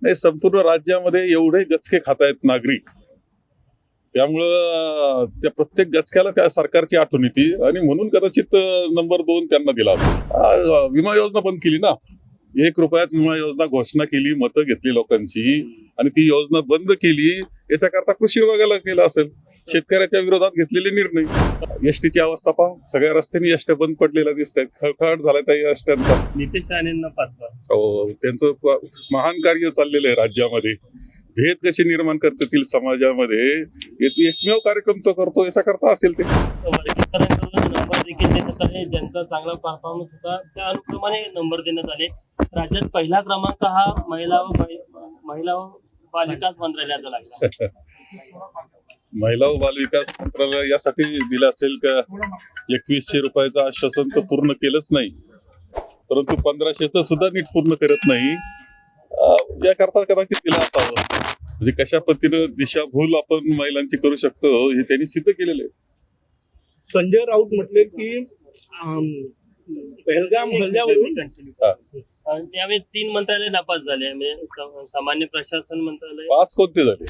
नाही, संपूर्ण राज्यामध्ये एवढे गचके खातायत नागरिक, त्यामुळं त्या प्रत्येक गचक्याला त्या सरकारची आठवण येते आणि म्हणून कदाचित नंबर 2 त्यांना दिला असेल. विमा योजना बंद केली ना, 1 रुपयात विमा योजना घोषणा केली, मतं घेतली लोकांची आणि ती योजना बंद केली. याच्याकरता कृषी विभागाला केलं असेल. शेतकऱ्याच्या विरोधात घेतलेले निर्णय. एसटीची अवस्था पहा, सगळ्या रस्त्यांनी एसट्या बंद पडलेल्या दिसत आहेत. खळखळाट झालाय त्या एसट्यांचा. नितेश राणेंना 5 हो, त्यांचं महान कार्य चाललेलं आहे राज्यामध्ये. भेद कसे निर्माण करतील समाजामध्ये, याचा एकमेव कार्यक्रम तो करतो. याचा करता असेल ते नंबर देखील देण्यात आले. ज्यांचा चांगला परफॉर्मन्स होता त्या अनुक्रमाने नंबर देण्यात आले. राज्यात पहिला क्रमांक हा महिला व बालविकास मंत्रालयाचा लागला. महिला व बालविकास मंत्रालय यासाठी दिलं असेल का 2100 रुपयाचं आश्वासन तर पूर्ण केलंच नाही, परंतु 1500चं सुद्धा नीट पूर्ण करत नाही. याकरता कदाचित दिला असावं. म्हणजे कशा पद्धतीनं दिशाभूल आपण महिलांची करू शकतो हे त्यांनी सिद्ध केलेलं आहे. संजय राऊत म्हटले की पहलगाम हल्ल्यावरून त्यावेळी 3 मंत्रालय नापास झाले. म्हणजे सामान्य प्रशासन मंत्रालय पास कोणते झाले?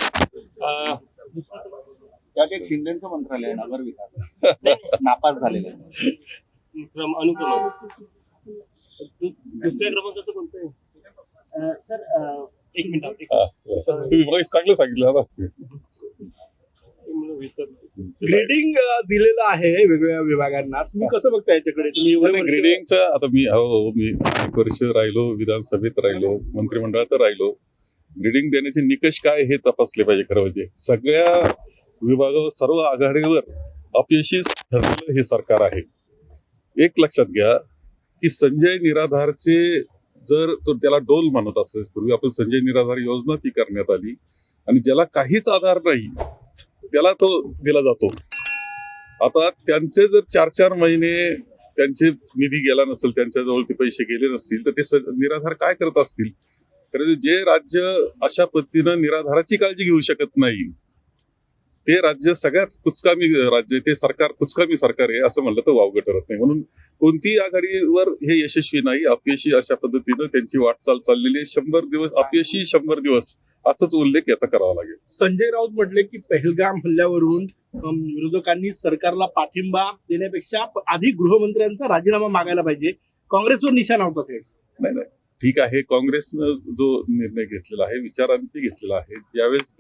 त्यात एक शिंदेचं मंत्रालय आहे, नगर विकास नापास झालेलं आहे. अनुक्रमांक दुसऱ्या क्रमांकाचं कोणतं आहे सर? 1 मिनिट. तुम्ही मला चांगलं सांगितलं आता. ग्रेडिंग दिलेलं आहे वेगवेगळ्या विभागांना. तुम्ही कसं बघता याच्याकडे? तुम्ही ग्रेडिंगचं आता मी 1 वर्ष राहिलो, विधानसभेत राहिलो, मंत्रिमंडळात राहिलो. ग्रेडिंग देण्याचे निकष काय हे तपासले पाहिजे. खरं म्हणजे सगळ्या विभागावर, सर्व आघाडीवर अपयशी ठरलेलं हे सरकार आहे. एक लक्षात घ्या की संजय निराधारचे जर तो त्याला डोल म्हणत असेल, पूर्वी आपण संजय निराधार योजना ती करण्यात आली आणि ज्याला काहीच आधार नाही त्याला तो दिला जातो. आता त्यांचे जर 4-4 महिने त्यांचे निधी गेला नसेल, त्यांच्याजवळ ते पैसे गेले नसतील तर ते निराधार काय करत असतील? कारण जे राज्य अशा पद्धतीनं निराधाराची काळजी घेऊ शकत नाही ते राज्य सगळ्यात कुचकामी राज्य, ते सरकार कुचकामी सरकार आहे असं म्हणलं तर वावगं ठरत नाही. म्हणून कोणतीही आघाडीवर हे यशस्वी नाही, अपयशी अशा पद्धतीनं त्यांची वाटचाल चाललेली. 100 दिवस अपयशी, 100 दिवस असंच उल्लेख याचा करावा लागेल. संजय राऊत म्हटले की पहलगाम हल्ल्यावरून विरोधकांनी सरकारला पाठिंबा देण्यापेक्षा आधी गृहमंत्र्यांचा राजीनामा मागायला पाहिजे. काँग्रेसवर निशाणा होता ते. नाही, ठीक आहे. काँग्रेसनं जो निर्णय घेतलेला आहे, विचारांती घेतलेला आहे, ज्यावेळेस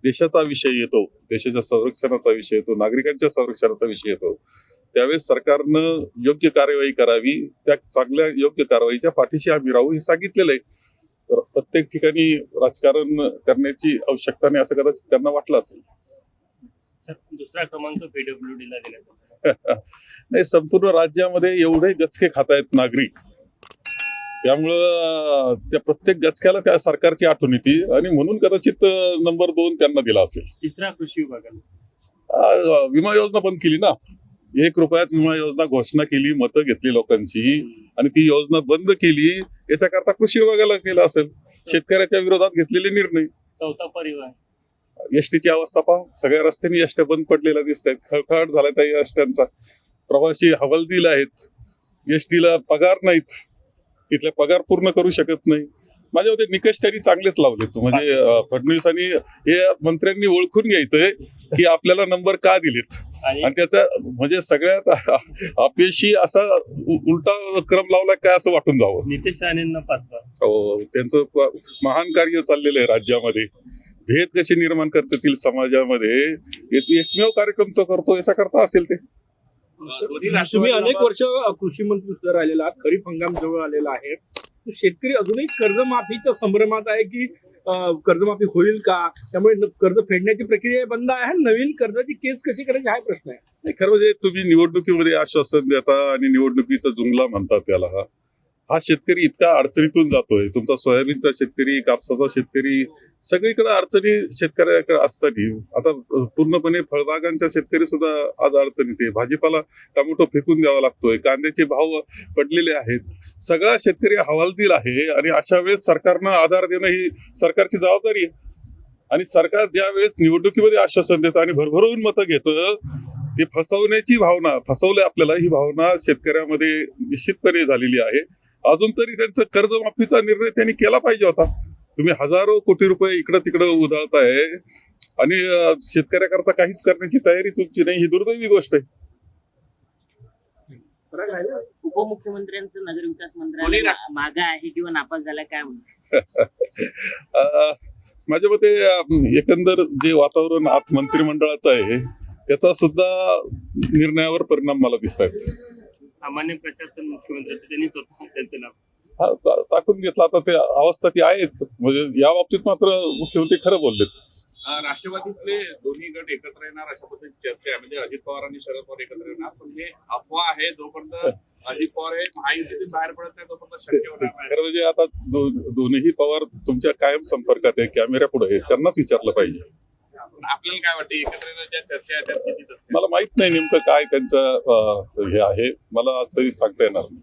देशाचा विषय येतो, देशाच्या संरक्षणाचा विषय येतो, नागरिकांच्या संरक्षणाचा विषय येतो, त्यावेळेस सरकारनं योग्य कार्यवाही करावी. त्या चांगल्या योग्य कारवाईच्या पाठीशी आम्ही राहू हे सांगितलेलं आहे. तर प्रत्येक ठिकाणी राजकारण करण्याची आवश्यकता नाही असं कदाचित त्यांना वाटलं असेल. दुसरा क्रमांक PWD ला दिला. नाही, संपूर्ण राज्यामध्ये एवढे गचके खातायत नागरिक, त्यामुळं त्या प्रत्येक गचक्याला त्या सरकारची आठवण येते आणि म्हणून कदाचित नंबर 2 त्यांना दिला असेल. तिसरा कृषी विभागाला विमा योजना बंद केली ना, 1 रुपयात विमा योजना घोषणा केली, मतं घेतली लोकांची आणि ती योजना बंद केली. याच्याकरता कृषी विभागाला केलं असेल. शेतकऱ्याच्या विरोधात घेतलेले निर्णय. चौथा परिवार. एसटीची अवस्था पहा, सगळ्या रस्त्यांनी एसट्या बंद पडलेल्या दिसत आहेत. खळखळाट झालाय त्या एसट्यांचा. प्रवासी हवालदिल आहेत, एसटीला पगार नाहीत, तिथले पगार पूर्ण करू शकत नाही. माझ्या मते निकष त्यांनी चांगलेच लावलेत. म्हणजे फडणवीसांनी हे मंत्र्यांनी ओळखून घ्यायचंय की आपल्याला नंबर का दिलेत आणि त्याचा म्हणजे सगळ्यात अपयशी असा उलटा क्रम लावला काय असं वाटून जावं. नितेश राणेंना 5. हो, त्यांचं महान कार्य चाललेलं आहे राज्यामध्ये. भेद कसे निर्माण करतील समाजामध्ये, याचा एकमेव कार्यक्रम तो करतो. याचा करता असेल ते. तुम्ही अनेक वर्ष कृषी मंत्री सुद्धा राहिलेला आहात. खरीप हंगाम जवळ आलेला आहे. शेतकरी अजूनही कर्जमाफीच्या संभ्रमात आहे की कर्जमाफी होईल का, त्यामुळे कर्ज फेडण्याची प्रक्रिया बंद आहे. नवीन कर्जाची केस कशी करायची हा प्रश्न आहे. खरं म्हणजे तुम्ही निवडणुकीमध्ये आश्वासन देता आणि निवडणुकीचा जुमला म्हणतात त्याला. हा शेतकरी इतका अडचणीतून जातोय. तुमचा सोयाबीनचा शेतकरी, कापसाचा शेतकरी, सगळीकडे अडचणी शेतकऱ्याकडे असतात. आता पूर्णपणे फळबागांचा शेतकरी सुद्धा आज अडचणीत आहे. भाजीपाला टोमॅटो फेकून द्यावा लागतोय, कांद्याचे भाव पडलेले आहेत. सगळा शेतकरी हवालदिल आहे आणि अशा वेळेस सरकारनं आधार देणं ही सरकारची जबाबदारी आहे. आणि सरकार ज्या वेळेस निवडणुकीमध्ये आश्वासन देतं आणि भरभरून मतं घेतं, ते फसवण्याची भावना, फसवलंय आपल्याला, ही भावना शेतकऱ्यामध्ये निश्चितपणे झालेली आहे. अजून तरी त्यांचं कर्जमाफीचा निर्णय त्यांनी केला पाहिजे होता. तुम्ही हजारो कोटी रुपये इकडं तिकडं उधळताय आणि शेतकऱ्याकरता काहीच करण्याची तयारी तुमची नाही, ही दुर्दैवी गोष्ट आहे. उपमुख्यमंत्र्यांचं नगरविकास दोन्ही मंत्र्यांना मागे आहे किंवा नापास झाला काय म्हणतो? माझ्या मते एकंदर जे वातावरण आत मंत्रिमंडळाचं आहे त्याचा सुद्धा निर्णयावर परिणाम मला दिसत आहेत. सामान्य प्रशासन मुख्यमंत्री त्यांनी स्वतः त्यांचं नाव टाकून घेतला. आता ते अवस्था ती आहेत, म्हणजे या बाबतीत मात्र मुख्यमंत्री खरं बोललेत. राष्ट्रवादीतले दोन्ही गट एकत्र येणार अशा पद्धतीची चर्चा आहे. म्हणजे अजित पवार आणि शरद पवार एकत्र येणार, पण हे अफवा आहे. जोपर्यंत अजित पवार हे महायुतीतून बाहेर पडत नाही तोपर्यंत शक्य होणार नाही. खरं म्हणजे आता दोन्ही पवार तुमच्या कायम संपर्कात आहे, कॅमेऱ्या पुढे आहे, त्यांनाच विचारलं पाहिजे. पण आपल्याला काय वाटतं एकत्र येण्याच्या चर्चा आहेत त्यात किती तथ्य आहे? मला माहित नाही नेमकं काय त्यांचं हे आहे, मला असंही सांगता येणार नाही.